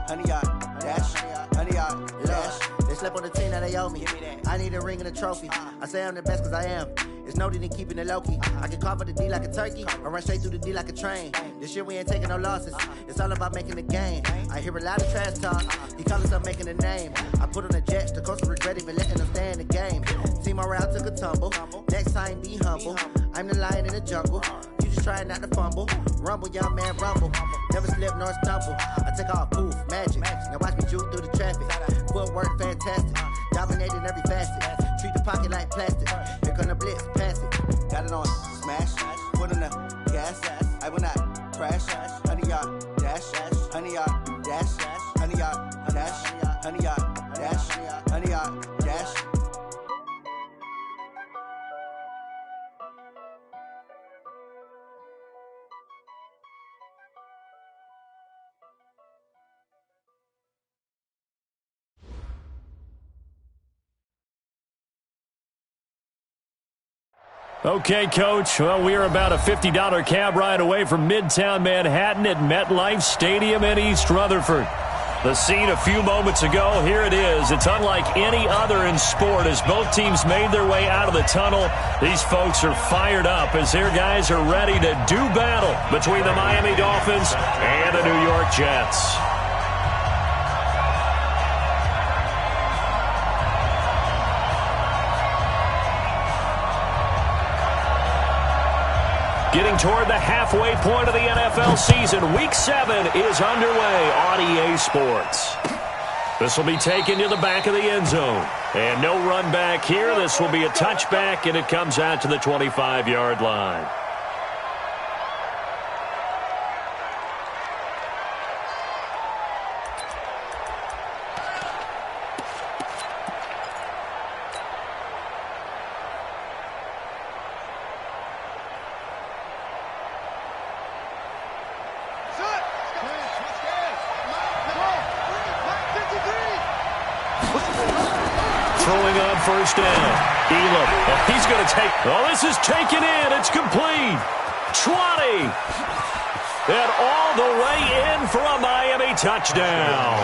100 yard dash, 100 yard dash. They slept on the team that they owe me. I need a ring and a trophy. I say I'm the best cause I am. It's no need in keeping it low-key. I can cough at the D like a turkey, or run straight through the D like a train. This year we ain't taking no losses. It's all about making the game. I hear a lot of trash talk. He call himself making a name. I put on the Jets, the coach will regret even letting them stay in the game. Team morale took a tumble. Next time be humble. I'm the lion in the jungle. You just trying not to fumble. Rumble, young man, rumble. Never slip nor stumble. I take off, poof, magic. Now watch me juke through the traffic. Footwork fantastic. Dominating every facet. Treat the pocket like plastic. Here come the blitz, pass it. Got it on, smash. Put on the gas. I will not crash. 100 yard dash. 100 yard dash. 100 yard dash. 100 yard dash. 100 yard dash. Okay, Coach. Well, we are about a $50 cab ride away from Midtown Manhattan at MetLife Stadium in East Rutherford. The scene a few moments ago, here it is. It's unlike any other in sport as both teams made their way out of the tunnel. These folks are fired up as their guys are ready to do battle between the Miami Dolphins and the New York Jets. Getting toward the halfway point of the NFL season, Week 7 is underway on EA Sports. This will be taken to the back of the end zone. And no run back here. This will be a touchback, and it comes out to the 25-yard line. Throwing on first down. Elam. Oh, he's going to take. Oh, this is taken in. It's complete. 20. And all the way in for a Miami touchdown.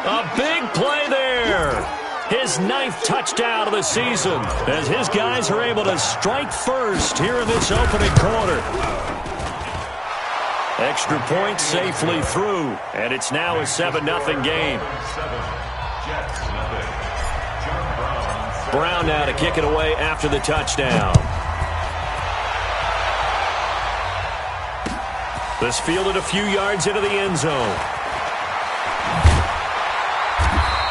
A big play there. His 9th touchdown of the season as his guys are able to strike first here in this opening quarter. Extra point safely through, and it's now a 7-0 game. Brown now to kick it away after the touchdown. This fielded a few yards into the end zone.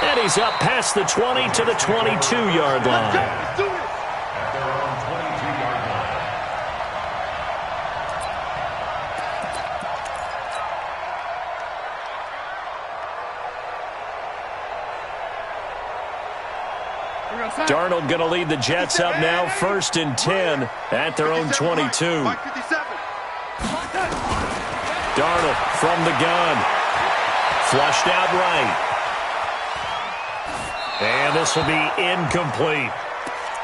And he's up past the 20 to the 22-yard line. Darnold going to lead the Jets up now, 1st and 10 at their own 22. Darnold from the gun. Flushed out right. And this will be incomplete.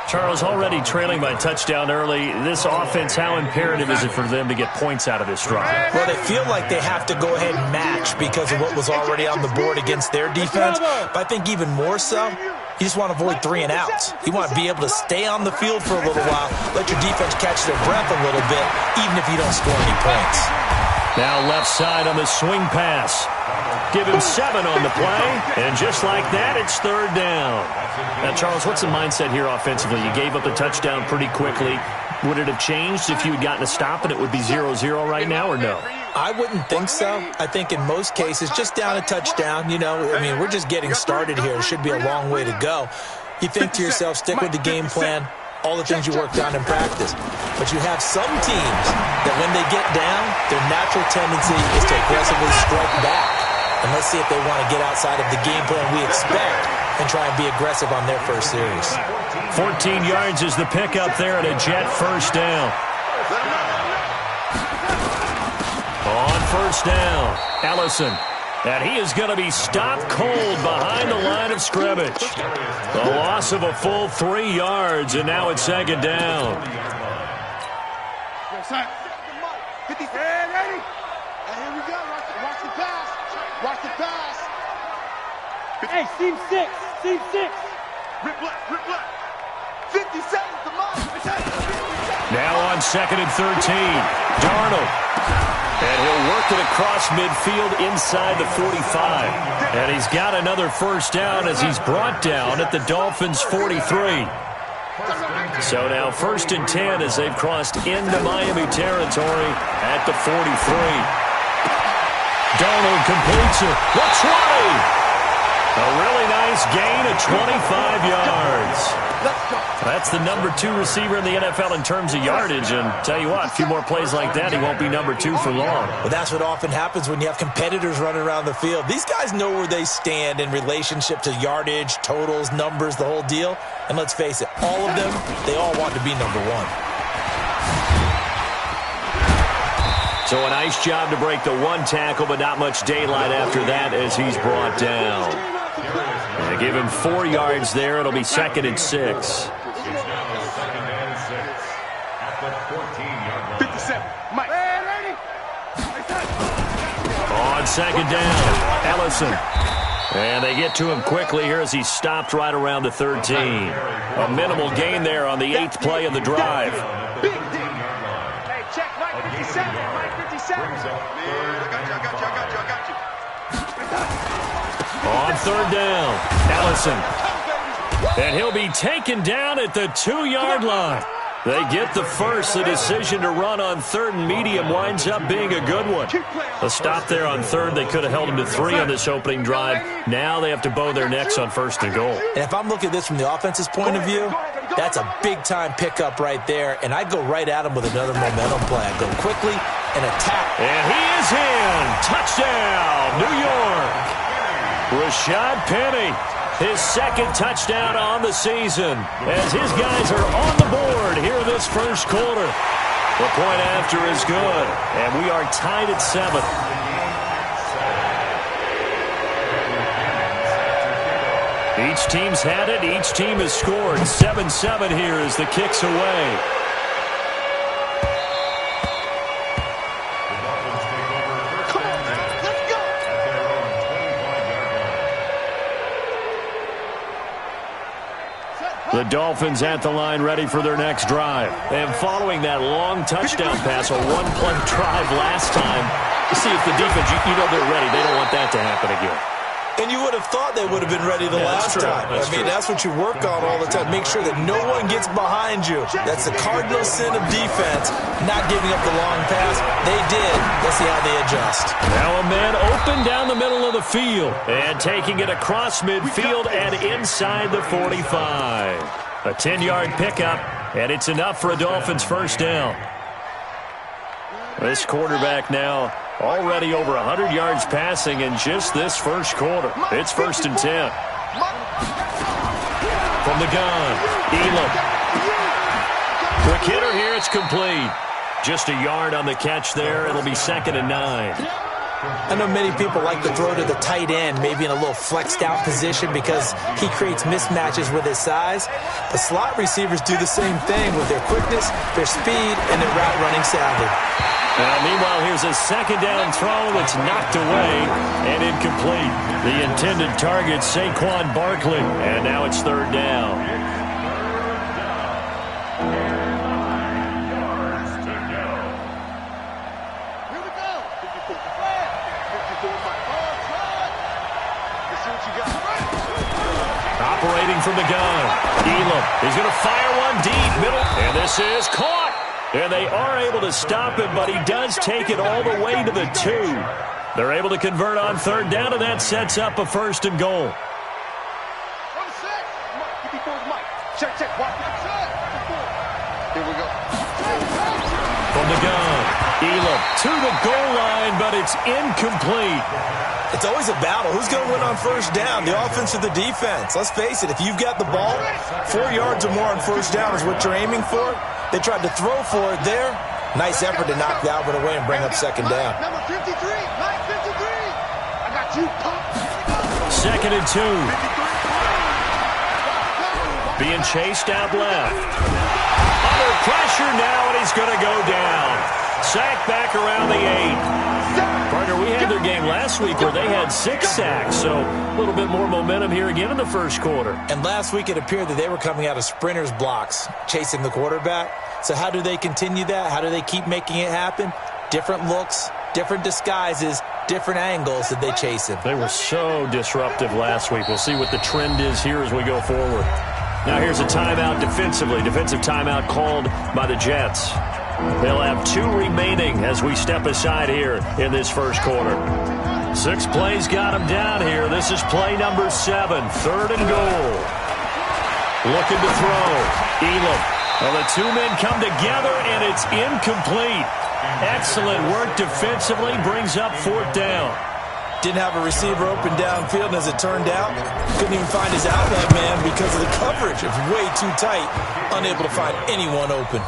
Charles, already trailing by touchdown early. This offense, how imperative is it for them to get points out of this drive? Well, they feel like they have to go ahead and match because of what was already on the board against their defense. But I think even more so, you just want to avoid 3 and outs. You want to be able to stay on the field for a little while, let your defense catch their breath a little bit, even if you don't score any points. Now left side on the swing pass. Give him 7 on the play, and just like that, it's 3rd down. Now, Charles, what's the mindset here offensively? You gave up the touchdown pretty quickly. Would it have changed if you had gotten a stop and it would be 0-0 right now, or no? I wouldn't think so. I think in most cases, just down a touchdown, you know, I mean, we're just getting started here. It should be a long way to go. You think to yourself, stick with the game plan, all the things you worked on in practice. But you have some teams that when they get down, their natural tendency is to aggressively strike back. And let's see if they want to get outside of the game plan we expect and try and be aggressive on their first series. 14 yards is the pickup there at a Jet first down. On first down, Ellison. And he is going to be stopped cold behind the line of scrimmage. A loss of a full 3 yards, and now it's 2nd down. Watch the pass. Hey, seam 6. Seam 6. Rip left. 50 seconds to mark. Now on 2nd and 13. Darnold. And he'll work it across midfield inside the 45. And he's got another first down as he's brought down at the Dolphins' 43. So now 1st and 10 as they've crossed into Miami territory at the 43. Darnold completes it. The 20. A really nice gain of 25 yards. That's the number 2 receiver in the NFL in terms of yardage. And tell you what, a few more plays like that, he won't be number 2 for long. Well, that's what often happens when you have competitors running around the field. These guys know where they stand in relationship to yardage, totals, numbers, the whole deal. And let's face it, all of them, they all want to be number 1. So a nice job to break the 1 tackle, but not much daylight after that as he's brought down. They give him 4 yards there. It'll be 2nd and 6. 57. Mike. On 2nd down, Ellison. And they get to him quickly here as he's stopped right around the 13. A minimal gain there on the 8th play of the drive. Big D. Hey, check Mike 57. Mike 57. I got you. On 3rd down, Ellison. And he'll be taken down at the 2-yard line. They get the first. The decision to run on 3rd and medium winds up being a good one. A stop there on 3rd. They could have held him to 3 on this opening drive. Now they have to bow their necks on 1st and goal. And if I'm looking at this from the offense's point of view, that's a big-time pickup right there. And I'd go right at him with another momentum play. I'd go quickly and attack. And he is in. Touchdown, New York. Rashad Penny, his 2nd touchdown on the season as his guys are on the board here in this first quarter. The point after is good, and we are tied at 7. Each team's had it. Each team has scored. 7-7 here as the kick's away. The Dolphins at the line ready for their next drive. And following that long touchdown pass, a 1-play drive last time, to see if the defense, you know they're ready. They don't want that to happen again. And you would have thought they would have been ready the last time. That's what you work on all the time. Make sure that no one gets behind you. That's the cardinal sin of defense, not giving up the long pass. They did. Let's see how they adjust. Now a man open down the middle of the field and taking it across midfield and inside the 45. A 10-yard pickup, and it's enough for a Dolphins first down. This quarterback now already over 100 yards passing in just this first quarter. It's 1st and 10. From the gun, Elam. Quick hitter here, it's complete. Just a yard on the catch there. It'll be 2nd and 9. I know many people like to throw to the tight end, maybe in a little flexed out position because he creates mismatches with his size. The slot receivers do the same thing with their quickness, their speed, and their route running savvy. Now, meanwhile, here's a 2nd down throw that's knocked away and incomplete. The intended target, Saquon Barkley, and now it's 3rd down. Operating from the gun, Elam. He's going to fire one deep, middle, and this is caught. And they are able to stop him, but he does take it all the way to the 2. They're able to convert on 3rd down, and that sets up a 1st and goal. Check. Here we go. From the gun, Elam to the goal line, but it's incomplete. It's always a battle. Who's going to win on 1st down, the offense or the defense? Let's face it, if you've got the ball, 4 yards or more on 1st down is what you're aiming for. They tried to throw for it there. Nice effort to knock that one away and bring up 2nd down. Number 53, Mike 53. I got you, Pop. 2nd and 2. Being chased out left. Under pressure now, and he's going to go down. Sacked back around the 8. Part Ryder, we had their game last week where they had 6 sacks, so a little bit more momentum here again in the first quarter. And last week it appeared that they were coming out of sprinters blocks, chasing the quarterback. So how do they continue that? How do they keep making it happen? Different looks, different disguises, different angles that they chase him. They were so disruptive last week. We'll see what the trend is here as we go forward. Now here's a timeout defensively. Defensive timeout called by the Jets. They'll have 2 remaining as we step aside here in this first quarter. 6 plays got them down here. This is play number 7, 3rd and goal. Looking to throw. Elam. Well, the 2 men come together, and it's incomplete. Excellent work defensively. Brings up 4th down. Didn't have a receiver open downfield, and as it turned out, couldn't even find his outlet man because of the coverage. It was way too tight. Unable to find anyone open.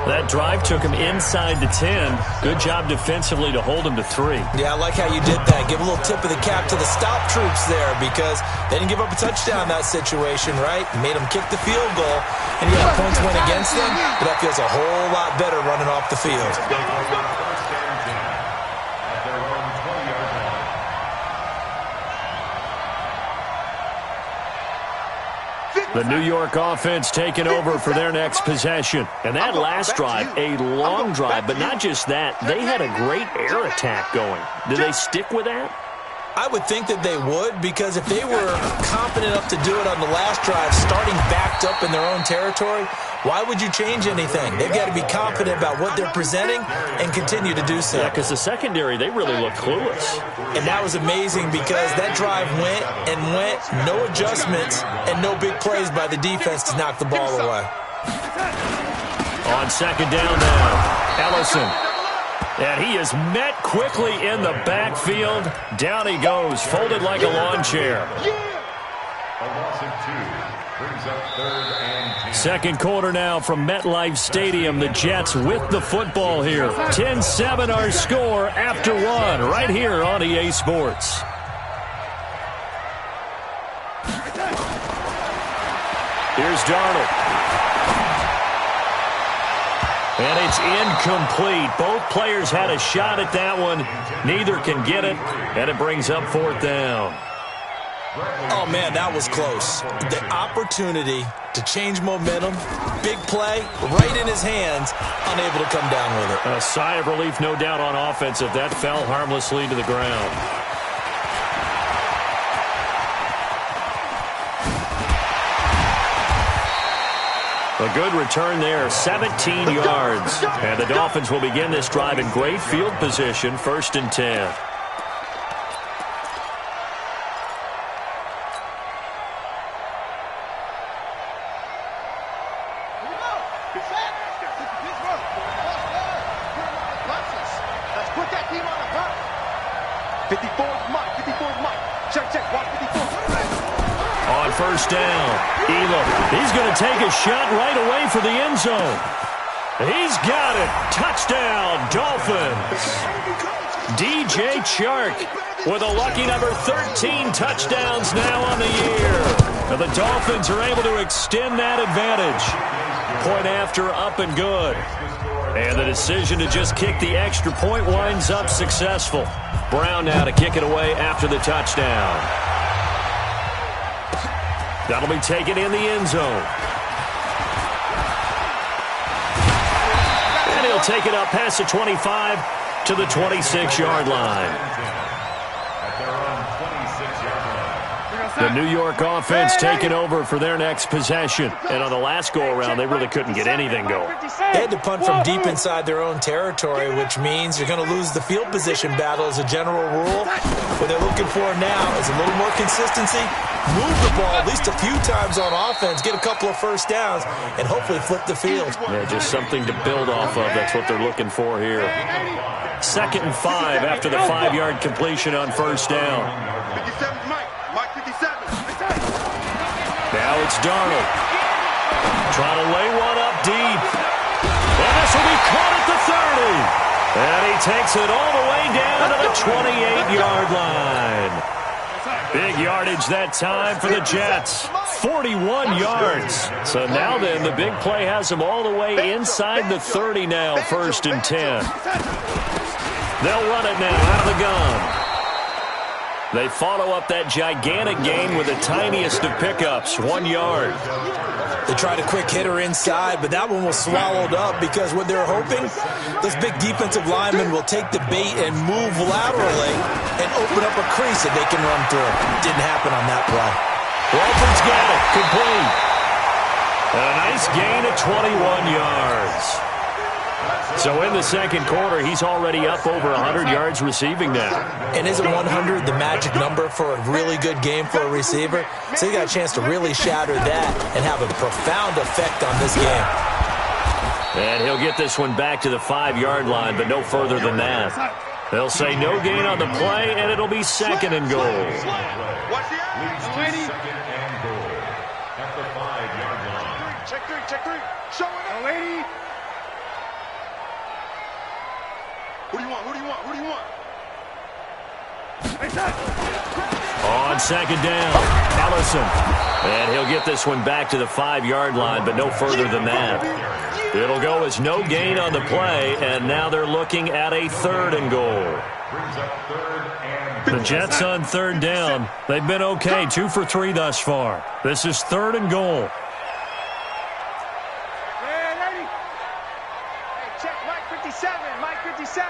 That drive took him inside the 10. Good job defensively to hold him to 3. Yeah, I like how you did that. Give a little tip of the cap to the stop troops there because they didn't give up a touchdown in that situation, right? Made them kick the field goal, and yeah, points went against them, but that feels a whole lot better running off the field. The New York offense taking over for their next possession. And that last drive, a long drive, but not just that. They had a great air attack going. Do they stick with that? I would think that they would, because if they were confident enough to do it on the last drive, starting backed up in their own territory, why would you change anything? They've got to be confident about what they're presenting and continue to do so. Yeah, because the secondary, they really look clueless. And that was amazing because that drive went and went, no adjustments, and no big plays by the defense to knock the ball away. On 2nd down now, Ellison. And he is met quickly in the backfield. Down he goes, folded like a lawn chair. A loss of 2 brings up 3rd and 10. Second quarter now from MetLife Stadium. The Jets with the football here. 10-7 our score after 1 right here on EA Sports. Here's Darnold. And it's incomplete. Both players had a shot at that one. Neither can get it, and it brings up 4th down. Oh, man, that was close. The opportunity to change momentum, big play, right in his hands, unable to come down with it. A sigh of relief, no doubt, on offense if that fell harmlessly to the ground. A good return there, 17 yards. And the Dolphins will begin this drive in great field position, 1st and 10. Let's put that team on the front. 54's Mike. 54's Mike. Check. Watch 54. On 1st down, Elam. He's going to take a shot right away for the end zone. He's got it. Touchdown, Dolphins. DJ Chark with a lucky number 13 touchdowns now on the year. And the Dolphins are able to extend that advantage. Point after, up and good. And the decision to just kick the extra point winds up successful. Brown now to kick it away after the touchdown. That'll be taken in the end zone. And he'll take it up past the 25 to the 26-yard line. The New York offense taking over for their next possession. And on the last go-around, they really couldn't get anything going. They had to punt from deep inside their own territory, which means you're going to lose the field position battle as a general rule. What they're looking for now is a little more consistency, move the ball at least a few times on offense, get a couple of first downs, and hopefully flip the field. Yeah, just something to build off of. That's what they're looking for here. 2nd and 5 after the 5-yard completion on 1st down. 57's Mike. Mike 57. Now it's Darnold. Trying to lay one up deep. And this will be caught at the 30. And he takes it all the way down to the 28-yard line. Big yardage that time for the Jets. 41 yards. So now then, the big play has them all the way inside the 30 now, 1st and 10. They'll run it now out of the gun. They follow up that gigantic gain with the tiniest of pickups, 1 yard. They tried a quick hitter inside, but that one was swallowed up because what they're hoping, those big defensive linemen will take the bait and move laterally and open up a crease that they can run through. Didn't happen on that play. Walford's got it, complete. And a nice gain of 21 yards. So in the second quarter, he's already up over 100 yards receiving now. And isn't 100 the magic number for a really good game for a receiver? So he got a chance to really shatter that and have a profound effect on this game. And he'll get this one back to the 5-yard line, but no further than that. They'll say no gain on the play, and it'll be second and goal. Watch the Lady. Second and goal at the 5-yard line. Check three. Show it. Lady. Who do you want? On second down, Ellison. And he'll get this one back to the 5-yard line, but no further than that. It'll go as no gain on the play, and now they're looking at a third and goal. Brings up third and The Jets on third down. They've been okay, 2 for 3 thus far. This is third and goal. Lady. Hey, check Mike 57. Mike 57.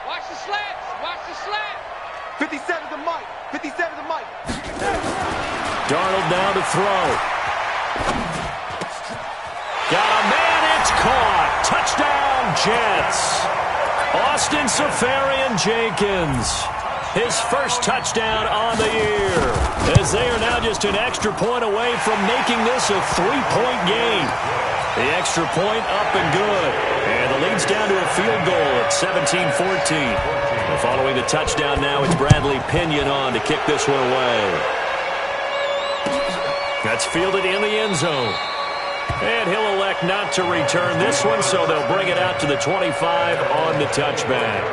Watch the slants. Watch the slant. 57 to Mike. 57 to Mike. Darnold now to throw. Got a man, it's caught. Touchdown, Jets. Austin Safarian-Jenkins. His first touchdown on the year. As they are now just an extra point away from making this a 3-point game. The extra point up and good. And the lead's down to a field goal at 17-14. Following the touchdown now, it's Bradley Pinion on to kick this one away. That's fielded in the end zone. And he'll elect not to return this one, so they'll bring it out to the 25 on the touchback.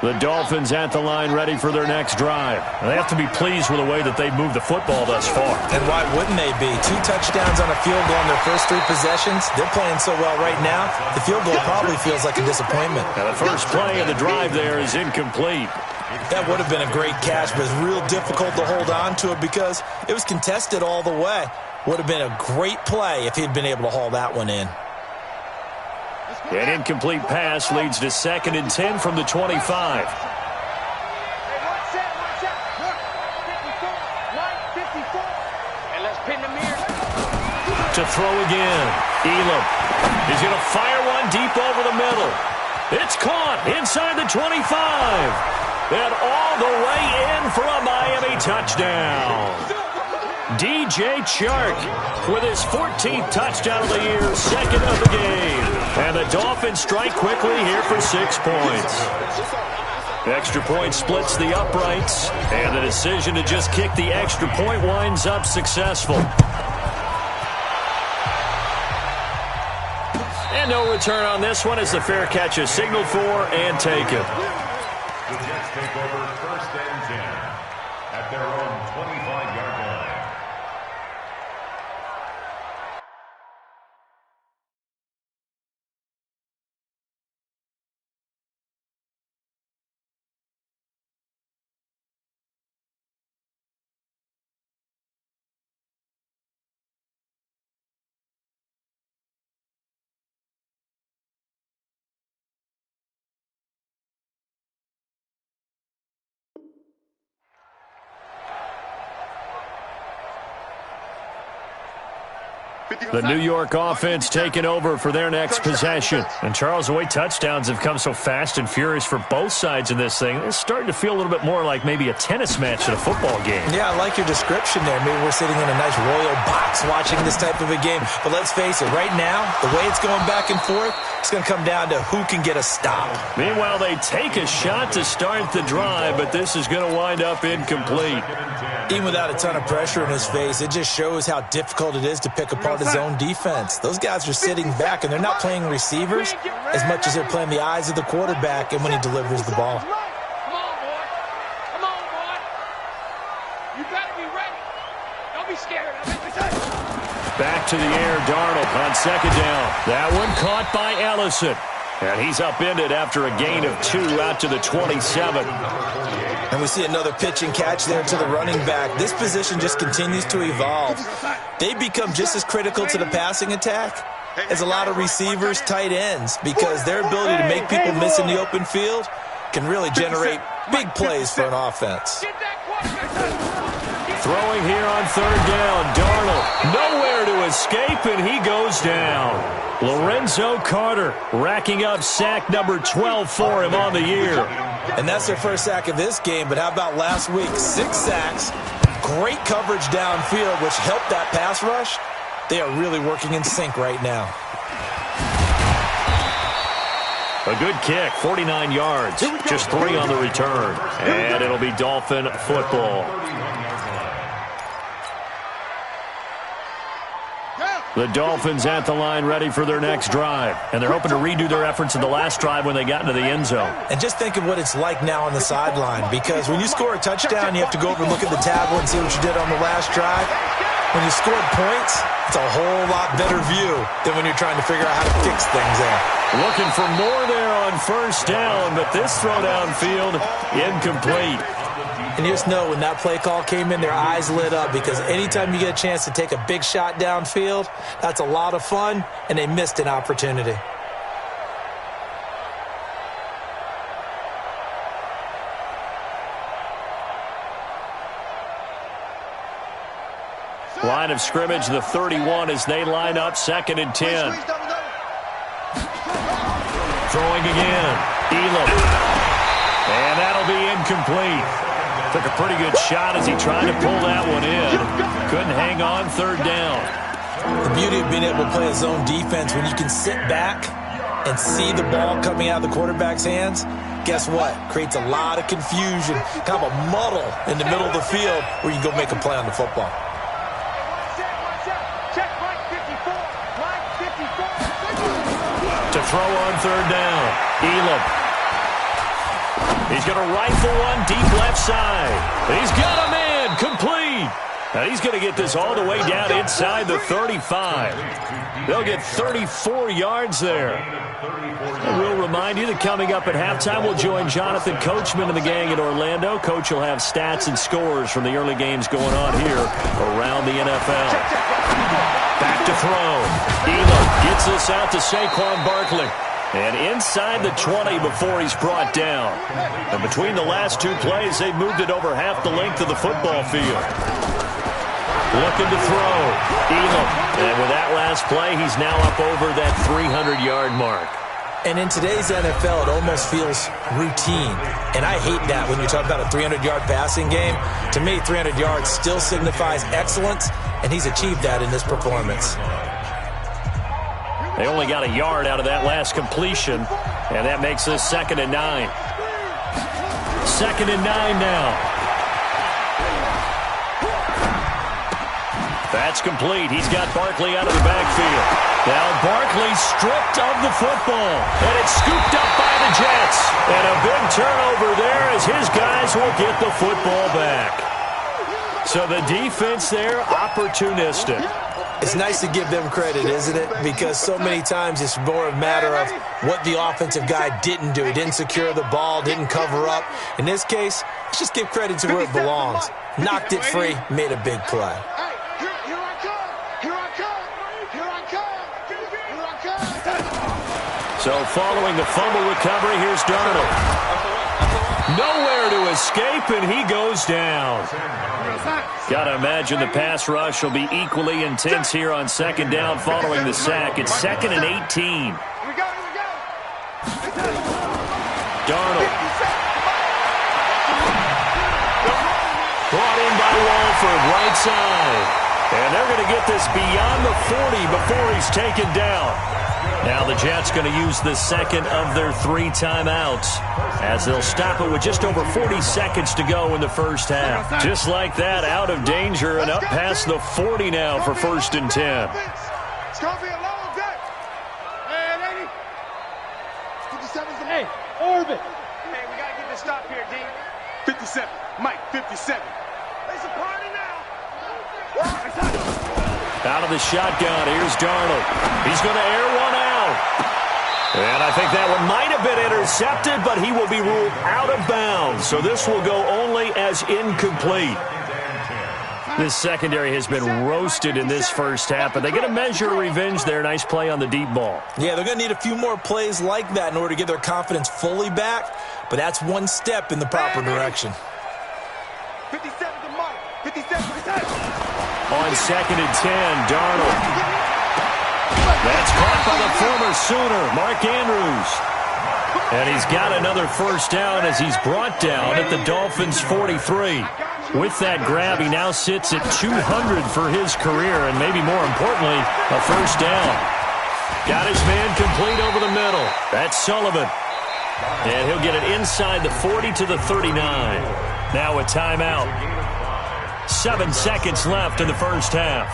The Dolphins at the line ready for their next drive. They have to be pleased with the way that they've moved the football thus far. And why wouldn't they be? 2 touchdowns on a field goal in their first 3 possessions. They're playing so well right now, the field goal probably feels like a disappointment. Now the first play of the drive there is incomplete. That would have been a great catch, but it's real difficult to hold on to it because it was contested all the way. Would have been a great play if he'd been able to haul that one in. An incomplete pass leads to 2nd and 10 from the 25. Hey, watch that. Look, 54. Mike 54. And let's pin the mirror. To throw again. Elam. He's going to fire one deep over the middle. It's caught inside the 25. And all the way in for a Miami touchdown. DJ Chark with his 14th touchdown of the year, 2nd of the game. And the Dolphins strike quickly here for 6 points. Extra point splits the uprights, and the decision to just kick the extra point winds up successful. And no return on this one as the fair catch is signaled for and taken. the Jets take over first and 10 at their own 25-yard line. The New York offense taking over for their next possession. And Charles, the way touchdowns have come so fast and furious for both sides in this thing, it's starting to feel a little bit more like maybe a tennis match than a football game. Yeah, I like your description there. Maybe we're sitting in a nice royal box watching this type of a game. But let's face it, right now, the way it's going back and forth, it's going to come down to who can get a stop. Meanwhile, they take a shot to start the drive, but this is going to wind up incomplete. Even without a ton of pressure in his face, it just shows how difficult it is to pick apart his own defense. Those guys are sitting back, and they're not playing receivers as much as they're playing the eyes of the quarterback and when he delivers the ball. Come on, boy. Come on, boy. You better be ready. Don't be scared of it. to the air. Darnold on second down. That one caught by Ellison. And he's upended after a gain of 2 out to the 27. And we see another pitch and catch there to the running back. This position just continues to evolve. They become just as critical to the passing attack as a lot of receivers, tight ends, because their ability to make people miss in the open field can really generate big plays for an offense. Throwing here on third down. Darnold nowhere to escape, and he goes down. Lorenzo Carter racking up sack number 12 for him on the year. And that's their first sack of this game, but how about last week? 6 sacks, great coverage downfield, which helped that pass rush. They are really working in sync right now. A good kick, 49 yards, just 3 on the return. And it'll be Dolphin football. The Dolphins at the line ready for their next drive. And they're hoping to redo their efforts in the last drive when they got into the end zone. And just think of what it's like now on the sideline, because when you score a touchdown, you have to go over and look at the tablet and see what you did on the last drive. When you scored points, it's a whole lot better view than when you're trying to figure out how to fix things there. Looking for more there on first down, but this throw downfield incomplete. And you just know when that play call came in, their eyes lit up, because anytime you get a chance to take a big shot downfield, that's a lot of fun, and they missed an opportunity. Line of scrimmage, the 31 as they line up, 2nd and 10. Throwing again. Elam. And that'll be incomplete. Took a pretty good shot as he tried to pull that one in. Couldn't hang on, third down. The beauty of being able to play a zone defense, when you can sit back and see the ball coming out of the quarterback's hands, guess what? Creates a lot of confusion, kind of a muddle in the middle of the field where you can go make a play on the football. To throw on third down, Elam. He's going to rifle one deep left side. He's got a man, complete. Now he's going to get this all the way down inside the 35. They'll get 34 yards there. And we'll remind you that coming up at halftime, we'll join Jonathan Coachman and the gang in Orlando. Coach will have stats and scores from the early games going on here around the NFL. Back to throw. Elam gets this out to Saquon Barkley. And inside the 20 before he's brought down. And between the last 2 plays, they've moved it over half the length of the football field. Looking to throw. Elam. And with that last play, he's now up over that 300-yard mark. And in today's NFL, it almost feels routine. And I hate that when you talk about a 300-yard passing game. To me, 300 yards still signifies excellence, and he's achieved that in this performance. They only got a yard out of that last completion, and that makes this 2nd and 9. 2nd and 9 now. That's complete. He's got Barkley out of the backfield. Now Barkley stripped of the football, and it's scooped up by the Jets. And a big turnover there as his guys will get the football back. So the defense there, opportunistic. It's nice to give them credit, isn't it? Because so many times it's more a matter of what the offensive guy didn't do. He didn't secure the ball, didn't cover up. In this case, let's just give credit to where it belongs. Knocked it free, made a big play. So following the fumble recovery, here's Darnold. Nowhere to escape, and he goes down. Got to imagine the pass rush will be equally intense here on 2nd down following the sack. It's 2nd and 18. Darnold. Brought in by Walford, right side. And they're going to get this beyond the 40 before he's taken down. Now the Jets going to use the 2nd of their 3 timeouts as they'll stop it with just over 40 seconds to go in the first half. Just like that, out of danger and up past the 40 now for 1st and 10. It's going to be a long day. Hey, lady. 57's the Hey, Orbit. Hey, we got to get this stop here, D. 57. Mike, 57. It's a party now. Out of the shotgun, here's Darnold. He's going to air one out. And I think that one might have been intercepted, but he will be ruled out of bounds. So this will go only as incomplete. This secondary has been roasted in this first half, but they're going to measure revenge there. Nice play on the deep ball. Yeah, they're going to need a few more plays like that in order to get their confidence fully back, but that's one step in the proper direction. 57 to Mike. 57 to 10. On 2nd and 10, Darnold. That's caught by the former Sooner, Mark Andrews. And he's got another first down as he's brought down at the Dolphins' 43. With that grab, he now sits at 200 for his career, and maybe more importantly, a first down. Got his man complete over the middle. That's Sullivan. And he'll get it inside the 40 to the 39. Now a timeout. 7 seconds left in the first half.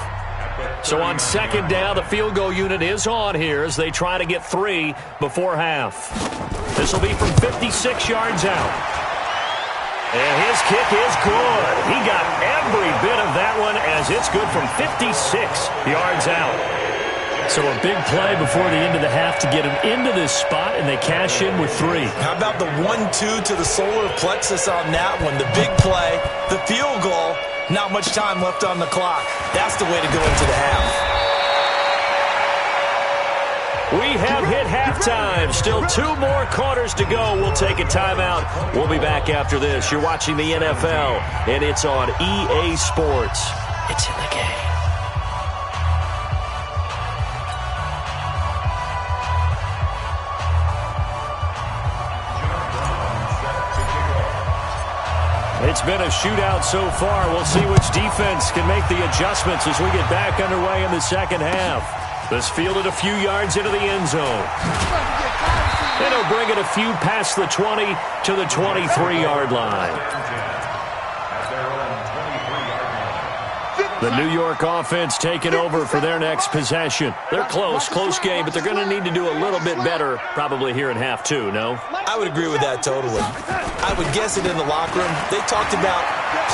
So on 2nd down, the field goal unit is on here as they try to get 3 before half. This will be from 56 yards out. And his kick is good. He got every bit of that one as it's good from 56 yards out. So a big play before the end of the half to get him into this spot, and they cash in with 3. How about the 1-2 to the solar plexus on that one? The big play, the field goal, not much time left on the clock. That's the way to go into the half. We have hit halftime. Still 2 more quarters to go. We'll take a timeout. We'll be back after this. You're watching the NFL, and it's on EA Sports. It's in the game. It's been a shootout so far. We'll see which defense can make the adjustments as we get back underway in the second half. This fielded a few yards into the end zone. And he'll bring it a few past the 20 to the 23-yard line. The New York offense taking over for their next possession. They're close game, but they're going to need to do a little bit better probably here in half 2, no? I would agree with that totally. I would guess it in the locker room. They talked about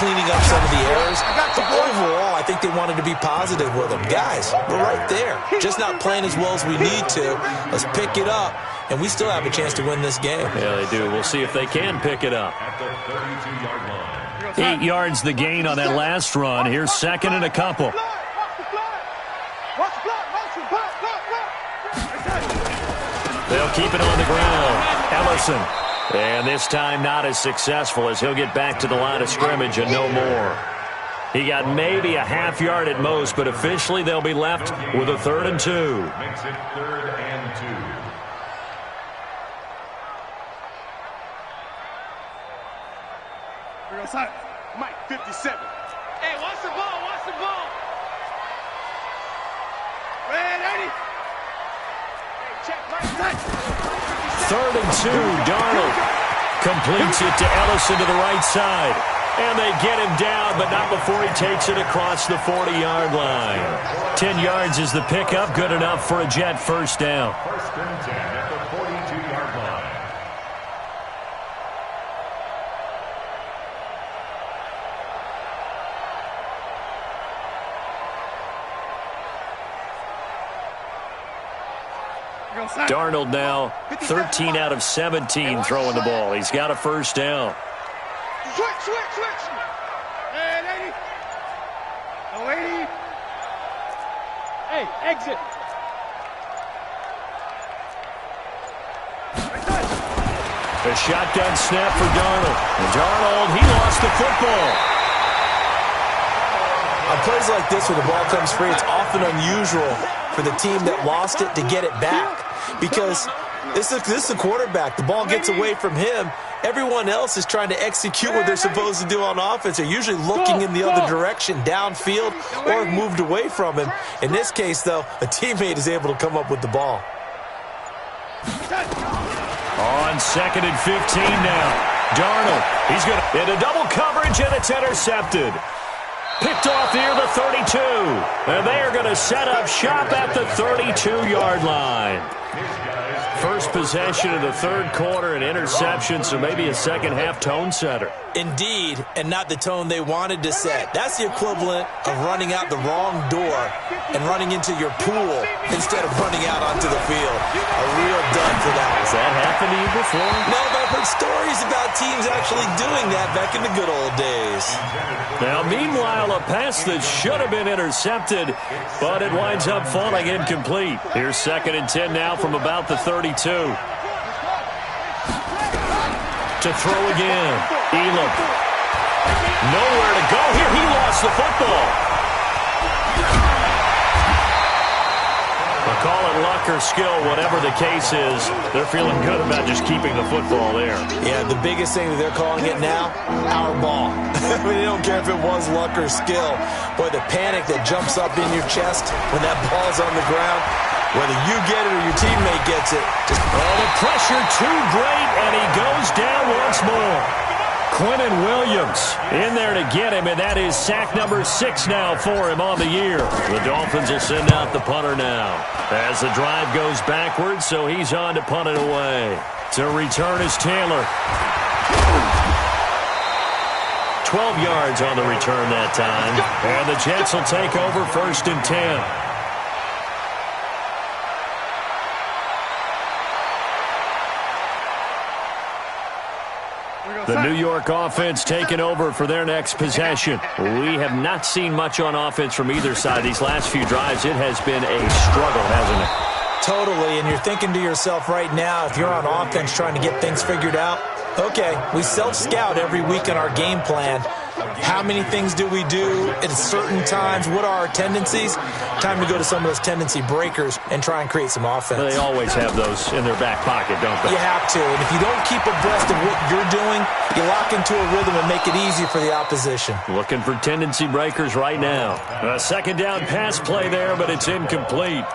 cleaning up some of the errors, but overall, I think they wanted to be positive with them. Guys, we're right there. Just not playing as well as we need to. Let's pick it up, and we still have a chance to win this game. Yeah, they do. We'll see if they can pick it up. At the 32-yard line. 8 yards the gain on that last run. Here's 2nd and a couple. They'll keep it on the ground. Ellison. And this time not as successful as he'll get back to the line of scrimmage and no more. He got maybe a half yard at most, but officially they'll be left with a 3rd and 2. Makes it 3rd and 2. We're going to Mike, 57. Hey, watch the ball, watch the ball. Red 80. Hey, check, Mike, touch. 3rd and 2, Darnold completes it to Ellison to the right side. And they get him down, but not before he takes it across the 40-yard line. 10 yards is the pickup, good enough for a Jet first down. 1st and 10 at the 42-yard line. Darnold now 13 out of 17 throwing the ball. He's got a first down. Switch. And 80. No 80. Hey, exit. A shotgun snap for Darnold. And Darnold, he lost the football. On plays like this where the ball comes free, it's often unusual for the team that lost it to get it back. Because this is the quarterback. The ball gets away from him. Everyone else is trying to execute what they're supposed to do on offense. They're usually looking in the other direction, downfield, or have moved away from him. In this case, though, a teammate is able to come up with the ball. On 2nd and 15 now. Darnold, he's going to into double coverage, and it's intercepted. Picked off near the 32. And they are going to set up shop at the 32-yard line. First possession of the third quarter, an interception, so maybe a second-half tone setter. Indeed, and not the tone they wanted to set. That's the equivalent of running out the wrong door and running into your pool instead of running out onto the field. A real dud for that. Has that happened to you before? No, but I've heard stories about teams actually doing that back in the good old days. Now, meanwhile, a pass that should have been intercepted, but it winds up falling incomplete. Here's 2nd and 10 now from about the 32. To throw again. Elam. Nowhere to go here. He lost the football. I'll call it luck or skill, whatever the case is. They're feeling good about just keeping the football there. Yeah, the biggest thing that they're calling it now, our ball. I mean, they don't care if it was luck or skill. Boy, the panic that jumps up in your chest when that ball's on the ground, whether you get it or your teammate gets it. The pressure too great, and he goes down once more. Quentin Williams in there to get him, and that is sack number 6 now for him on the year. The Dolphins will send out the punter now as the drive goes backwards, so he's on to punt it away. To return is Taylor. 12 yards on the return that time, and the Jets will take over 1st and 10. The New York offense taking over for their next possession. We have not seen much on offense from either side. These last few drives, it has been a struggle, hasn't it? Totally, and you're thinking to yourself right now, if you're on offense trying to get things figured out, okay, we self-scout every week in our game plan. How many things do we do at certain times? What are our tendencies? Time to go to some of those tendency breakers and try and create some offense. They always have those in their back pocket, don't they? You have to. And if you don't keep abreast of what you're doing, you lock into a rhythm and make it easy for the opposition. Looking for tendency breakers right now. A 2nd down pass play there, but it's incomplete.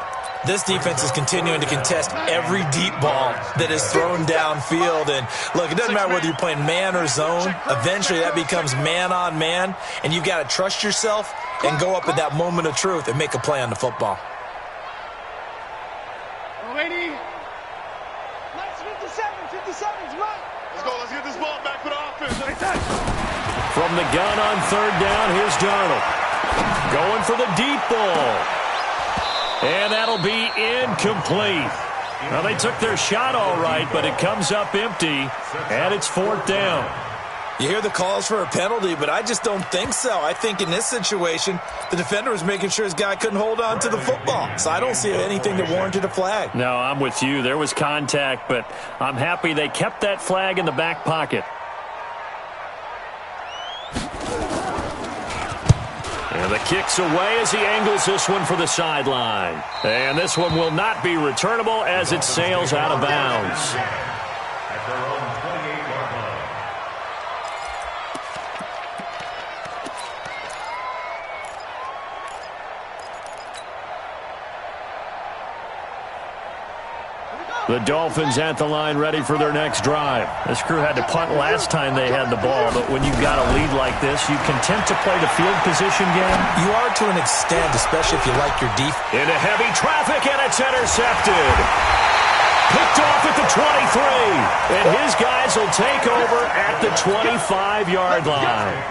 This defense is continuing to contest every deep ball that is thrown downfield. And, look, it doesn't matter whether you're playing man or zone. Eventually, that becomes man-on-man, and you've got to trust yourself and go up at that moment of truth and make a play on the football. Lady. Let's 57's right. Let's go. Let's get this ball back for the offense. From the gun on 3rd down, here's Darnold. Going for the deep ball. And that'll be incomplete. Well, they took their shot all right, but it comes up empty, and it's 4th down. You hear the calls for a penalty, but I just don't think so. I think in this situation, the defender was making sure his guy couldn't hold on to the football. So I don't see anything that warranted a flag. No, I'm with you. There was contact, but I'm happy they kept that flag in the back pocket. And the kick's away as he angles this one for the sideline. And this one will not be returnable as it sails out of bounds. At their own 28-yard line. The Dolphins at the line ready for their next drive. This crew had to punt last time they had the ball, but when you've got a lead like this, you content to play the field position game? You are to an extent, especially if you like your defense. Into heavy traffic, and it's intercepted. Picked off at the 23, and his guys will take over at the 25-yard line.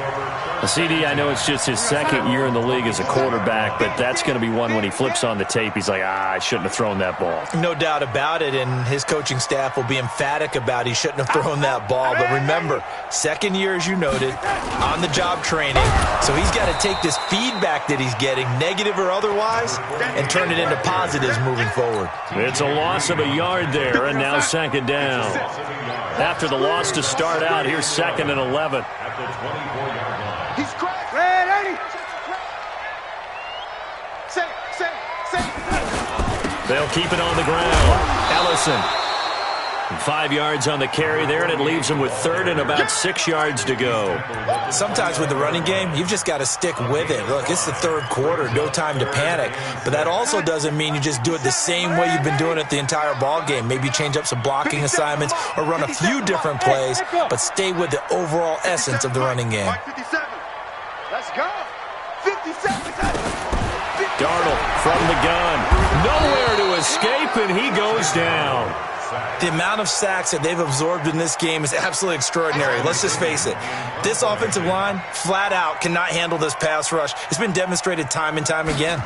CD, I know it's just his 2nd year in the league as a quarterback, but that's going to be one when he flips on the tape, he's like, I shouldn't have thrown that ball. No doubt about it, and his coaching staff will be emphatic about he shouldn't have thrown that ball. But remember, 2nd year, as you noted, on-the-job training, so he's got to take this feedback that he's getting, negative or otherwise, and turn it into positives moving forward. It's a loss of a yard there, and now 2nd down. After the loss to start out, here's 2nd and 11. At the 24-yard line. He's cracked. Ready. Say. They'll keep it on the ground. Ellison. 5 yards on the carry there, and it leaves him with 3rd and about 6 yards to go. Sometimes with the running game, you've just got to stick with it. Look, it's the 3rd quarter, no time to panic. But that also doesn't mean you just do it the same way you've been doing it the entire ball game. Maybe change up some blocking assignments or run a few different plays, but stay with the overall essence of the running game. 57. Let's go. 57. Darnold from the gun. Nowhere to escape, deep, and he goes down. The amount of sacks that they've absorbed in this game is absolutely extraordinary. Let's just face it. This offensive line, flat out, cannot handle this pass rush. It's been demonstrated time and time again.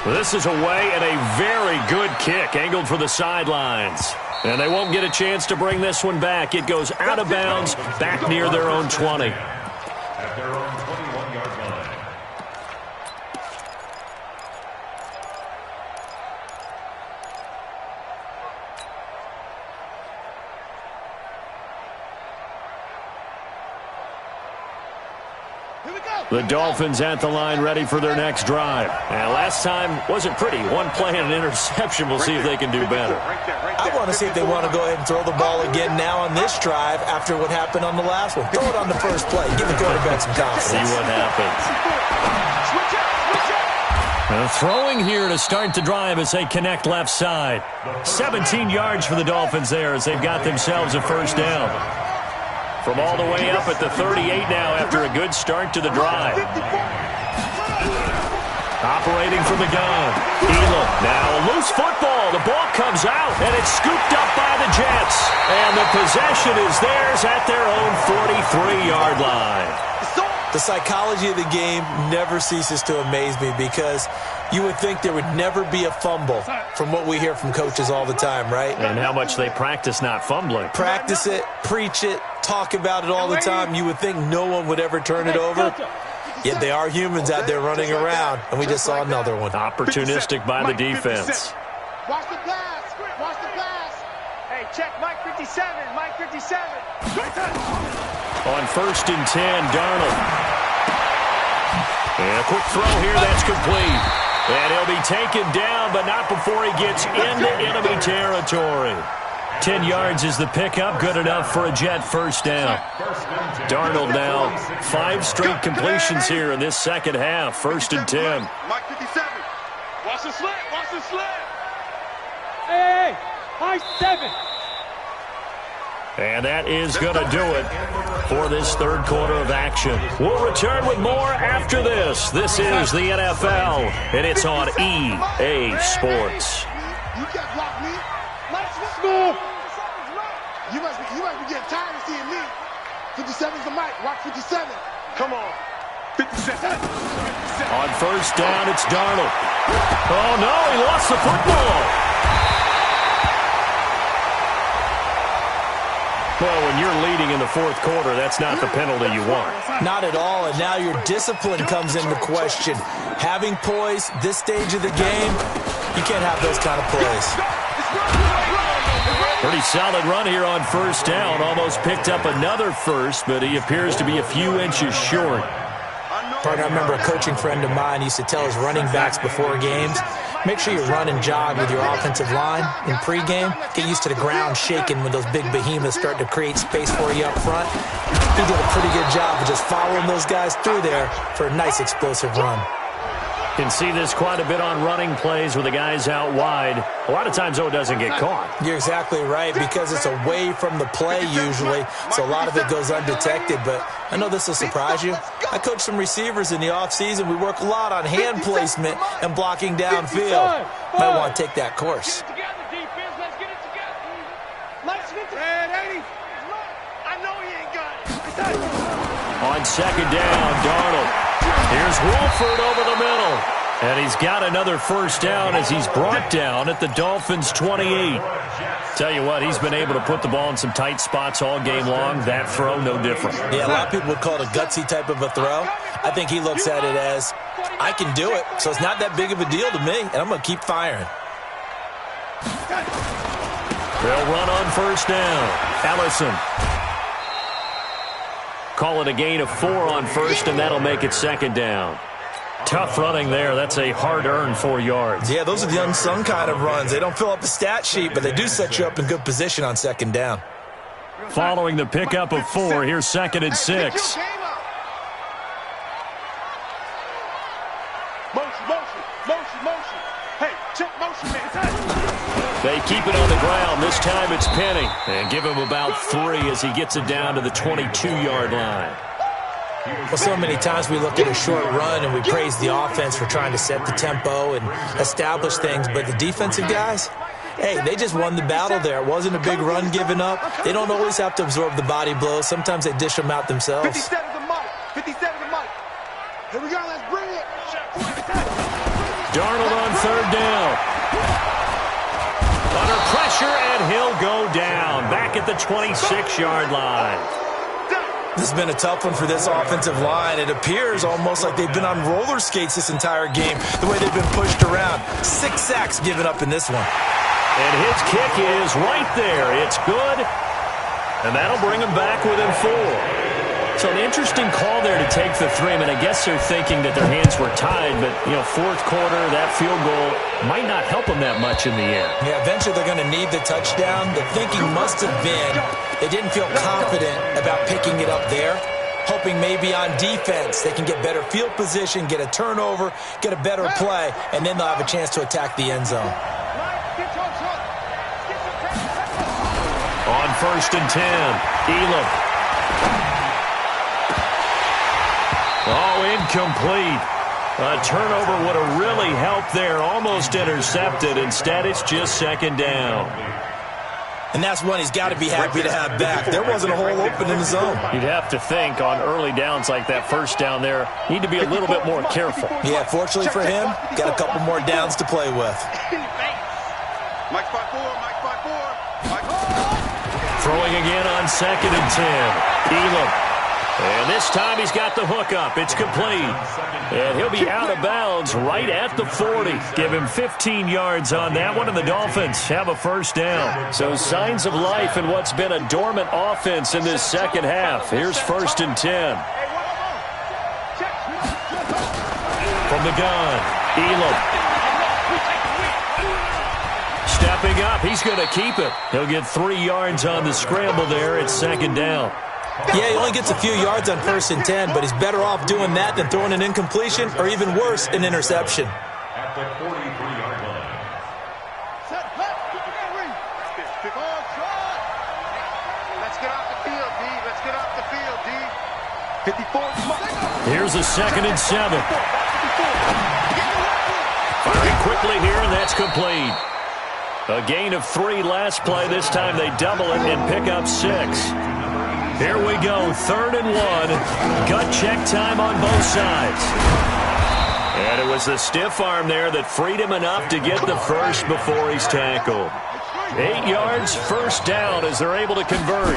Well, this is away and a very good kick, angled for the sidelines. And they won't get a chance to bring this one back. It goes out of bounds, back near their own 20. At their own 21-yard line. The Dolphins at the line ready for their next drive. And last time wasn't pretty. One play and an interception. We'll see if they can do better. I want to see if they want to go ahead and throw the ball again now on this drive after what happened on the last one. Throw it on the first play. Give the quarterback some confidence. See what happens. Throwing here to start the drive as they connect left side. 17 yards for the Dolphins there as they've got themselves a first down. From all the way up at the 38 now after a good start to the drive. Operating from the gun. Elam now a loose football. The ball comes out and it's scooped up by the Jets. And the possession is theirs at their own 43-yard line. The psychology of the game never ceases to amaze me because you would think there would never be a fumble from what we hear from coaches all the time, right? And how much they practice not fumbling. Practice it, preach it, talk about it all the time. You would think no one would ever turn it over. Yet they are humans out there running around, and we just saw another one. Opportunistic by the defense. Watch the pass. Watch the pass. Hey, check Mike 57. Mike 57. On 1st and 10, Darnold. And a quick throw here, that's complete. And he'll be taken down, but not before he gets into enemy territory. 10 yards is the pickup, good enough for a Jet first down. Darnold now, 5 straight completions here in this second half. 1st and 10. Mike 57. Watch the slant. Watch the slant. Hey, high 7. And that is going to do it for this third quarter of action. We'll return with more after this. This is the NFL, and it's on EA Sports. You can't block me. You must be getting tired of seeing me. 57's the mic. Watch 57. Come on. 57. On 1st down, it's Darnold. Oh, no, he lost the football. Well, when you're leading in the 4th quarter, that's not the penalty you want. Not at all, and now your discipline comes into question. Having poise this stage of the game, you can't have those kind of plays. Pretty solid run here on 1st down. Almost picked up another first, but he appears to be a few inches short. Partner, I remember a coaching friend of mine used to tell his running backs before games, make sure you run and jog with your offensive line in pregame. Get used to the ground shaking when those big behemoths start to create space for you up front. He did a pretty good job of just following those guys through there for a nice explosive run. Can see this quite a bit on running plays with the guys out wide. A lot of times, though, it doesn't get caught. You're exactly right, because it's away from the play usually, so a lot of it goes undetected. But I know this will surprise you. I coach some receivers in the offseason. We work a lot on hand placement and blocking downfield. Might want to take that course. On 2nd down, Darnold. Here's Wolford over the middle. And he's got another first down as he's brought down at the Dolphins' 28. Tell you what, he's been able to put the ball in some tight spots all game long. That throw, no different. Yeah, a lot of people would call it a gutsy type of a throw. I think he looks at it as, I can do it, so it's not that big of a deal to me, and I'm going to keep firing. They'll run on 1st down. Ellison. Call it a gain of 4 on 1st, and that'll make it 2nd down. Tough running there. That's a hard-earned 4 yards. Yeah, those are the unsung kind of runs. They don't fill up the stat sheet, but they do set you up in good position on 2nd down. Following the pickup of 4, here's 2nd and 6. Motion. Hey, check motion, man. They keep it on the ground. This time it's Penny. And give him about 3 as he gets it down to the 22-yard line. Well, so many times we look at a short run and we praise the offense for trying to set the tempo and establish things, but the defensive guys, hey, they just won the battle there. It wasn't a big run given up. They don't always have to absorb the body blows. Sometimes they dish them out themselves. 57 to Mike. 57 to Mike. Here we go. Let's bring it. Darnold on third down. Under pressure, and he'll go down. Back at the 26-yard line. This has been a tough one for this offensive line. It appears almost like they've been on roller skates this entire game, the way they've been pushed around. 6 sacks given up in this one. And his kick is right there. It's good. And that'll bring him back within 4. So an interesting call there to take the 3. I mean, I guess they're thinking that their hands were tied, but, you know, fourth quarter, that field goal might not help them that much in the end. Yeah, eventually they're going to need the touchdown. The thinking must have been they didn't feel confident about picking it up there, hoping maybe on defense they can get better field position, get a turnover, get a better play, and then they'll have a chance to attack the end zone. On 1st and 10, Elam. Oh, incomplete. A turnover would have really helped there. Almost intercepted. Instead, it's just 2nd down. And that's one he's got to be happy to have back. There wasn't a hole open in the zone. You'd have to think on early downs like that, first down there, need to be a little bit more careful. Yeah, fortunately for him, got a couple more downs to play with. Mike spot 4, Mike spot 4. Mike. Throwing again on 2nd and 10. Elam. And this time he's got the hook up. It's complete. And he'll be out of bounds right at the 40. Give him 15 yards on that one, and the Dolphins have a first down. So signs of life in what's been a dormant offense in this second half. Here's 1st and 10. From the gun, Elam. Stepping up, he's going to keep it. He'll get 3 yards on the scramble there. It's 2nd down. Yeah, he only gets a few yards on 1st and 10, but he's better off doing that than throwing an incompletion or even worse, an interception. At the 43-yard line. Let's get off the field, D. Let's get off the field, D. 54. Here's a 2nd and 7. Firing quickly here, and that's complete. A gain of 3 last play. This time they double it and pick up 6. Here we go, 3rd and 1. Gut check time on both sides. And it was the stiff arm there that freed him enough to get the first before he's tackled. 8 yards, first down as they're able to convert.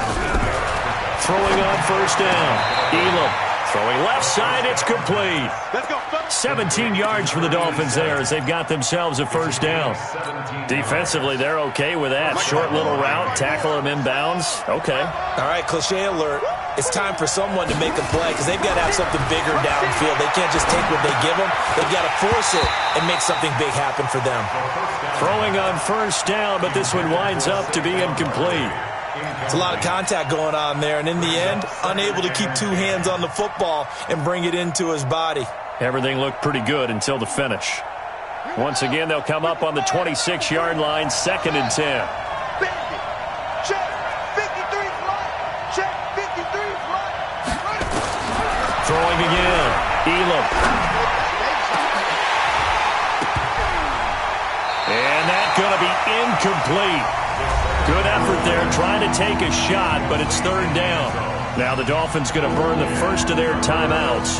Throwing on 1st down. Elam throwing left side, it's complete. 17 yards for the Dolphins there as they've got themselves a first down. Defensively, they're okay with that. Short little route, tackle him inbounds. Okay. All right, cliche alert. It's time for someone to make a play because they've got to have something bigger downfield. They can't just take what they give them. They've got to force it and make something big happen for them. Throwing on 1st down, but this one winds up to be incomplete. It's a lot of contact going on there, and in the end, unable to keep 2 hands on the football and bring it into his body. Everything looked pretty good until the finish. Once again, they'll come up on the 26-yard line, 2nd and 10. Check. 53 front. Check. 53 front. Throwing again. Elam. And that's going to be incomplete. Good effort there, trying to take a shot, but it's 3rd down. Now the Dolphins going to burn the first of their timeouts.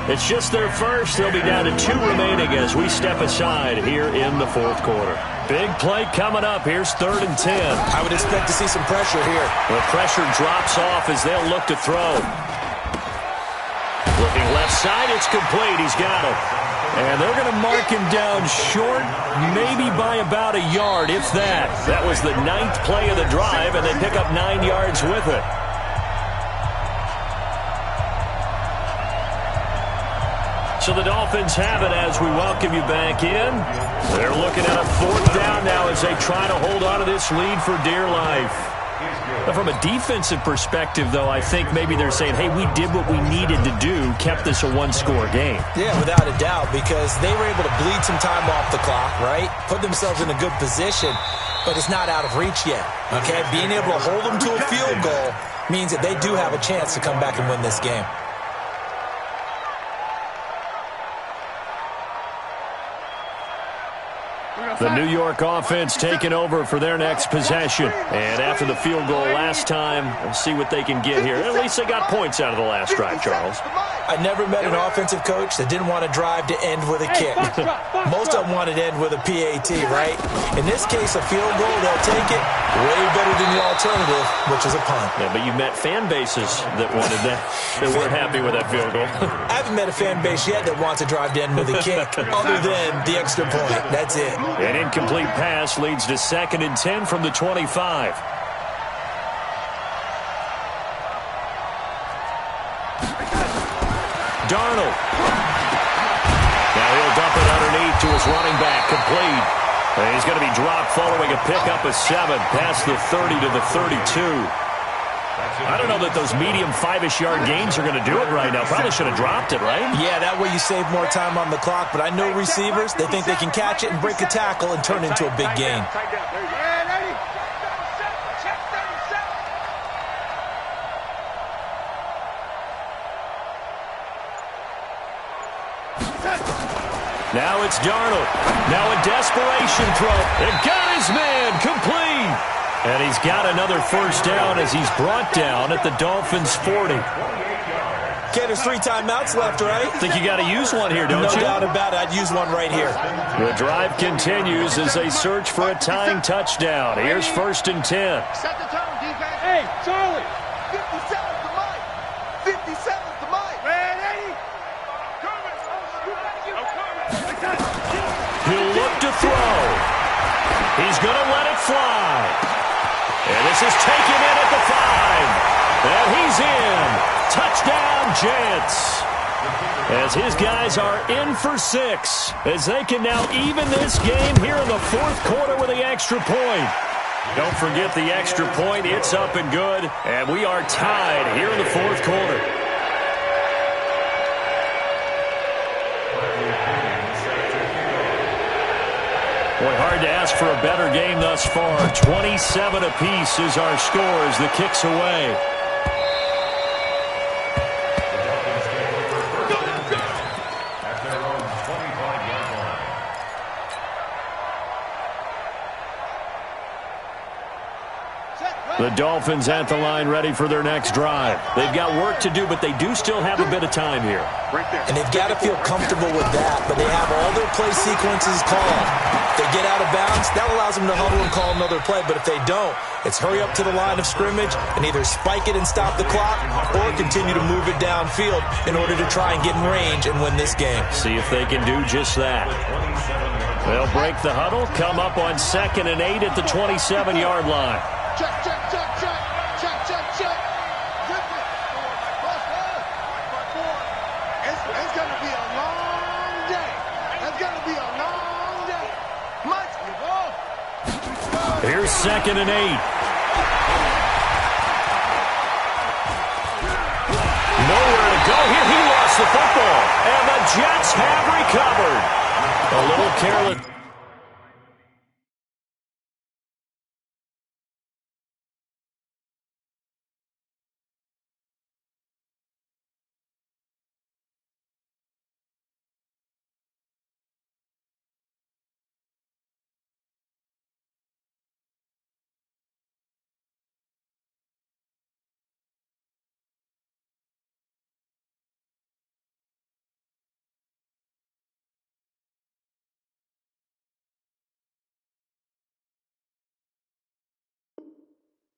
It's just their first. They'll be down to 2 remaining as we step aside here in the 4th quarter. Big play coming up. Here's 3rd and 10. I would expect to see some pressure here. The pressure drops off as they'll look to throw. Looking left side, it's complete. He's got it. And they're going to mark him down short, maybe by about a yard, if that. That was the 9th play of the drive, and they pick up 9 yards with it. So the Dolphins have it as we welcome you back in. They're looking at a 4th down now as they try to hold on to this lead for dear life. But from a defensive perspective, though, I think maybe they're saying, hey, we did what we needed to do, kept this a 1-score game. Yeah, without a doubt, because they were able to bleed some time off the clock, right? Put themselves in a good position, but it's not out of reach yet, okay? Being able to hold them to a field goal means that they do have a chance to come back and win this game. The New York offense taking over for their next possession. And after the field goal last time, we'll see what they can get here. At least they got points out of the last drive, Charles. I never met an offensive coach that didn't want to drive to end with a kick. Most of them wanted to end with a PAT, right? In this case, a field goal, they'll take it way better than the alternative, which is a punt. Yeah, but you met fan bases that wanted that, that weren't happy with that field goal. I haven't met a fan base yet that wants to drive to end with a kick, other than the extra point. That's it. An incomplete pass leads to 2nd and 10 from the 25. Darnold. Now he'll dump it underneath to his running back, complete. And he's going to be dropped following a pickup of 7 past the 30 to the 32. I don't know that those medium 5-ish yard gains are going to do it right now. Probably should have dropped it, right? Yeah, that way you save more time on the clock. But I know receivers, they think they can catch it and break a tackle and turn it into a big gain. Now it's Darnold. Now a desperation throw. It got his man complete. And he's got another first down as he's brought down at the Dolphins' 40. Ken, there's 3 timeouts left, right? Think you got to use one here, don't you? No doubt about it. I'd use one right here. The drive continues as they search for a tying touchdown. Here's 1st and 10. Set the tone, defense. Hey, Charlie. 57's the mic. 57's the mic. Ready? He'll look to throw. He's going to let it fly. And this is taken in at the 5. And he's in. Touchdown, Jets. As his guys are in for 6. As they can now even this game here in the 4th quarter with the extra point. Don't forget the extra point. It's up and good. And we are tied here in the 4th quarter. Boy, hard to ask for a better game thus far. 27 apiece is our score as the kick's away. The Dolphins at the line ready for their next drive. They've got work to do, but they do still have a bit of time here. And they've got to feel comfortable with that, but they have all their play sequences called. If they get out of bounds, that allows them to huddle and call another play, but if they don't, it's hurry up to the line of scrimmage and either spike it and stop the clock or continue to move it downfield in order to try and get in range and win this game. See if they can do just that. They'll break the huddle, come up on 2nd and 8 at the 27-yard line. Check, check, check, check. Check, check, check. It's going to be a long day. It's going to be a long day. Much ball. Here's 2nd and 8. Nowhere to go here. He lost the football. And the Jets have recovered. A little careless.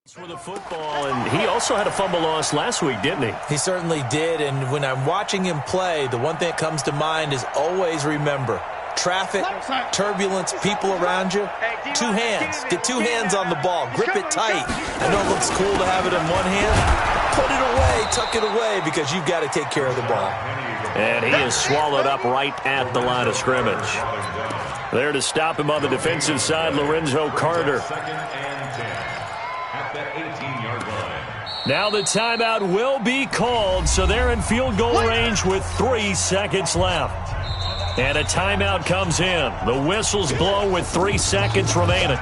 For the football, and he also had a fumble loss last week, didn't he? He certainly did, and when I'm watching him play, the one thing that comes to mind is always remember, traffic, turbulence, people around you, 2 hands. Get 2 hands on the ball. Grip it tight. I know it looks cool to have it in one hand. Put it away, tuck it away, because you've got to take care of the ball. And he is swallowed up right at the line of scrimmage. There to stop him on the defensive side, Lorenzo Carter. Now the timeout will be called, so they're in field goal range with 3 seconds left. And a timeout comes in. The whistles blow with 3 seconds remaining.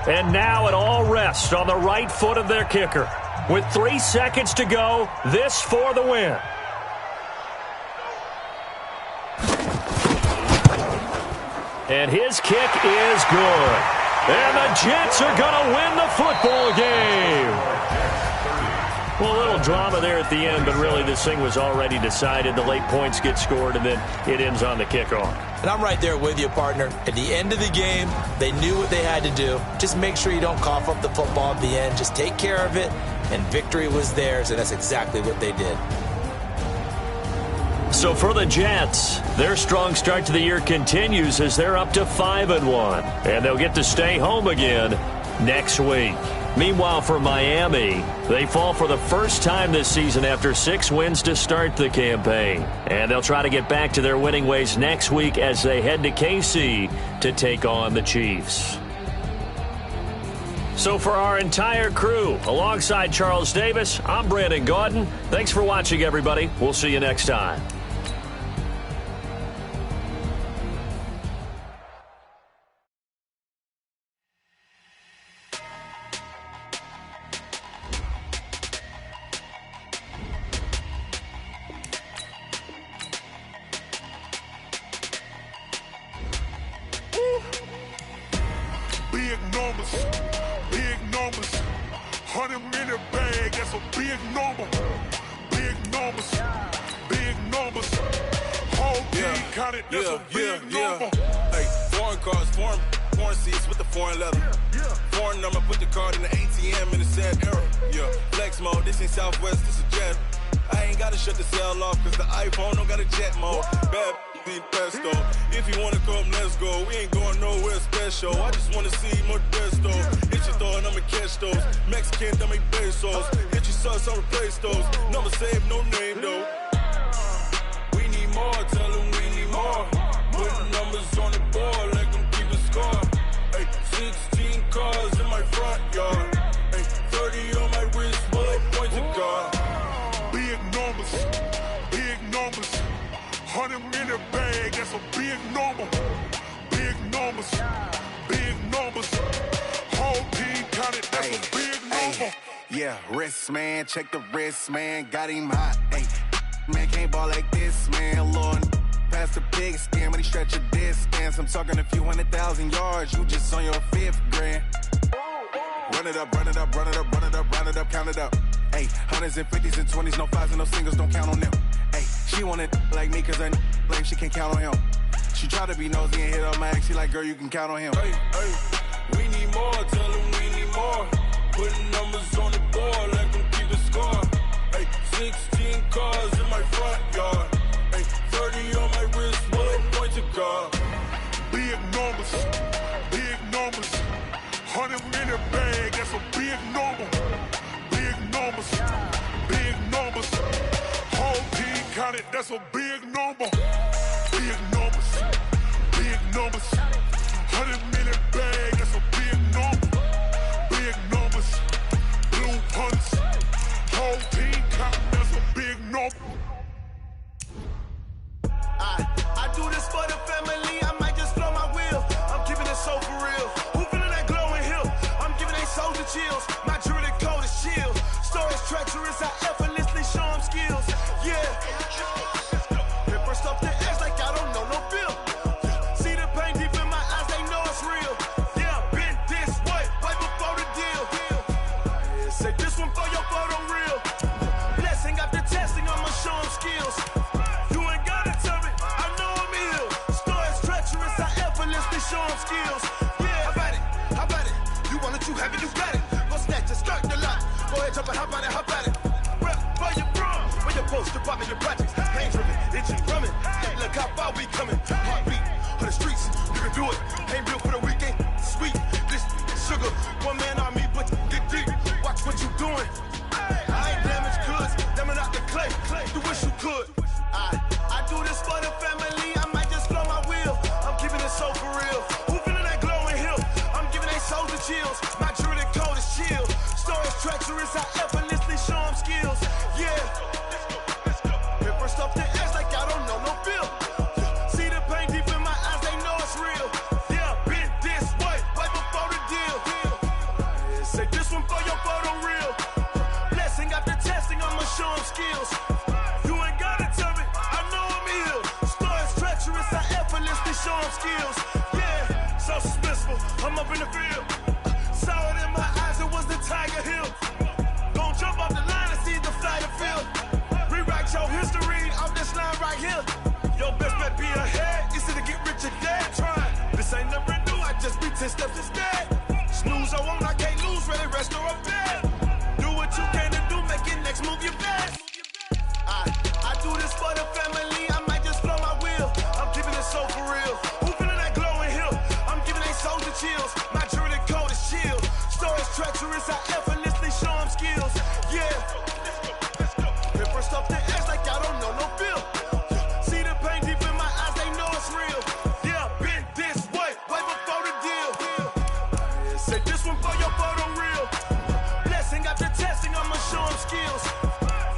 And now it all rests on the right foot of their kicker. With 3 seconds to go, this for the win. And his kick is good. And the Jets are going to win the football game. Well, a little drama there at the end, but really this thing was already decided. The late points get scored, and then it ends on the kickoff. And I'm right there with you, partner. At the end of the game, they knew what they had to do. Just make sure you don't cough up the football at the end. Just take care of it, and victory was theirs, and that's exactly what they did. So for the Jets, their strong start to the year continues as they're up to 5-1, and they'll get to stay home again next week. Meanwhile, for Miami, they fall for the first time this season after 6 wins to start the campaign. And they'll try to get back to their winning ways next week as they head to KC to take on the Chiefs. So for our entire crew, alongside Charles Davis, I'm Brandon Gaudin. Thanks for watching, everybody. We'll see you next time. Big numbers, 100-minute bag, that's a big number. Big numbers, whole team counted, that's a big number. Hey, foreign cars, foreign seats with the foreign leather. Foreign number, put the card in the ATM in the sad era. Yeah, flex mode, this ain't Southwest, this a jet. I ain't gotta shut the cell off, cause the iPhone don't got a jet mode. Bad need pesto. If you wanna come, let's go. We ain't going nowhere special. I just wanna see more desto. Hit your thought, I'ma catch those. Mexican, don't make pesos. Hit your sauce, I'll replace those. Number save, no name though. We need more, tell them we need more. Put numbers on the board, let them keep a score. Hey, 16 cars in my front yard. Hey, 30 on my wrist, bullet points to God. Big numbers, 100-minute bag, that's a big number. Big numbers, whole team counted, that's a big number. Yeah, wrist man, check the wrist man, got him hot. Ay, man can't ball like this, man. Lord, past the pig skin when he stretch a distance. I'm talking a few 100,000 yards, you just on your 5th grand. Run it up, count it up. Ay, hundreds and 50s and 20s, no 5s and no singles, don't count on them. Ay, she want it like me cause her lame, she can't count on him. She try to be nosy and hit up my ex, she like, girl, you can count on him. Hey, we need more, tell them we need more. Putting numbers on the board, let them keep a score. Hey, 16 cars in my front yard. Hey, 30 on my wrist, bullet point to God. Big numbers, 100-minute bag, that's a big number. Big numbers, whole team counted, that's a big number. Big numbers, 100-minute bag, that's a big number. Big numbers, blue punts, whole team counted, that's a big number. I do this for the family, I might just blow my wheel. I'm keeping it so for real. Who feeling that glowing hill? I'm giving they soldier chills. My jewelry code is chill. Stories treacherous, I effortlessly show them skills. Yeah. They burst off the edge like I don't know no feel. See the pain deep in my eyes, they know it's real. Yeah, been this way, right before the deal. Say this one for your photo real. Blessing after testing, I'ma show them skills. You ain't gotta tell me, I know I'm ill. Stories treacherous, I effortlessly show them skills. Yeah, how about it? You want it, you have it, you got it. Go snatch it, skirt the lot. Go ahead, jump it, how about it? Rep for your bro. When you're supposed to pop in your projects, pain driven, itchy drumming. Look how far we coming. Heartbeat on the streets, you can do it. Ain't built for the weekend, sweet. This sugar, one man army, but get deep. Watch what you doing. I ain't damaged goods, damn out the clay. You wish you could. I do this for the family, I might just blow my wheel. I'm keeping it so for real. Who feeling that glowing hill? I'm giving they soldier chills. My jewelry code is chill. Stories treacherous, I effortlessly show them skills. Yeah. They burst off the edge like I don't know no feel. I'm up in the field. Saw it in my eyes, it was the Tiger Hill. Gon' jump off the line and see the fly the field. Rewrite your history off this line right here. Your best bet be ahead, easy to get rich or dead. Try. This ain't never new, I just be 10 steps instead. Snooze or won't, I can't lose, ready, rest or a bed. Do what you can to do, make it next move your best. I do this for the family, I might just blow my wheel. I'm keeping it so for real. Who feeling that glowing hill? I'm giving they soldier chills. My jewelry code is chill. Stories treacherous, I effortlessly show them skills. Yeah. Hit first off the edge like I don't know no feel. See the pain deep in my eyes, they know it's real. Yeah, been this way before the deal. Say this one for your photo real. Blessing after testing, I'ma show them skills.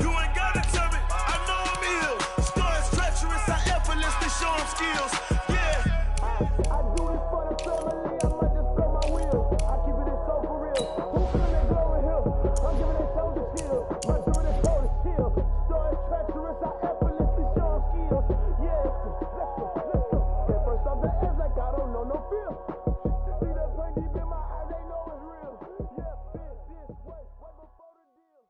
You ain't gotta tell me, I know I'm ill. Stories treacherous, I effortlessly show them skills. Yeah. I do this for the family, I might just blow my wheel. I keep it so for real. Who feeling that glowing hill? I'm giving they soldier chill. My jewelry code is chill. Stories treacherous, I effortlessly show them skills. Yeah. Let's go. Get first off the edge like I don't know no feel. See that pain deep in my eyes, they know it's real. Yeah, been this way before the deal.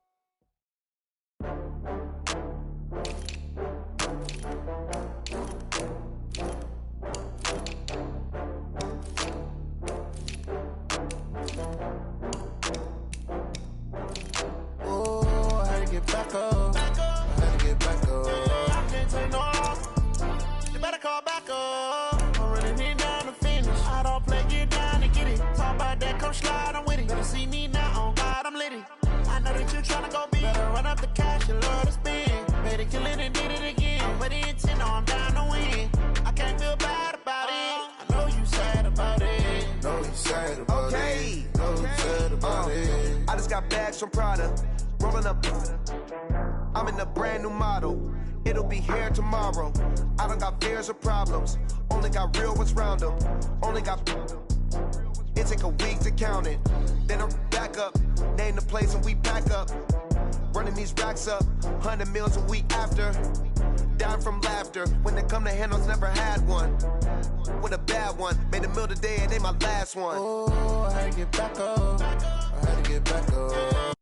Oh, I had to get back up. I had to get back up. I can't take no loss. You better call back up. I'm running it down to finish. I don't play, get down and get it. Talk about that, come slide, I'm with it. Better see me now, on God, I'm litty. I know that you're tryna go big. Better run up the cash, you love to spend. Better kill it and did it again. But the intent, I'm down to win. I can't feel bad about it. I know you sad about it. Know you sad about it. Know you sad about it. I just got bags from Prada. Rolling up. I'm in a brand new model. It'll be here tomorrow. I don't got fears or problems. Only got real ones round them. Only got. It take a week to count it. Then I'm back up. Name the place and we pack up. Running these racks up. 100 meals a week after. Down from laughter. When they come to handles, never had one. With a bad one. Made a meal today and they my last one. Oh, I had to get back up. I had to get back up.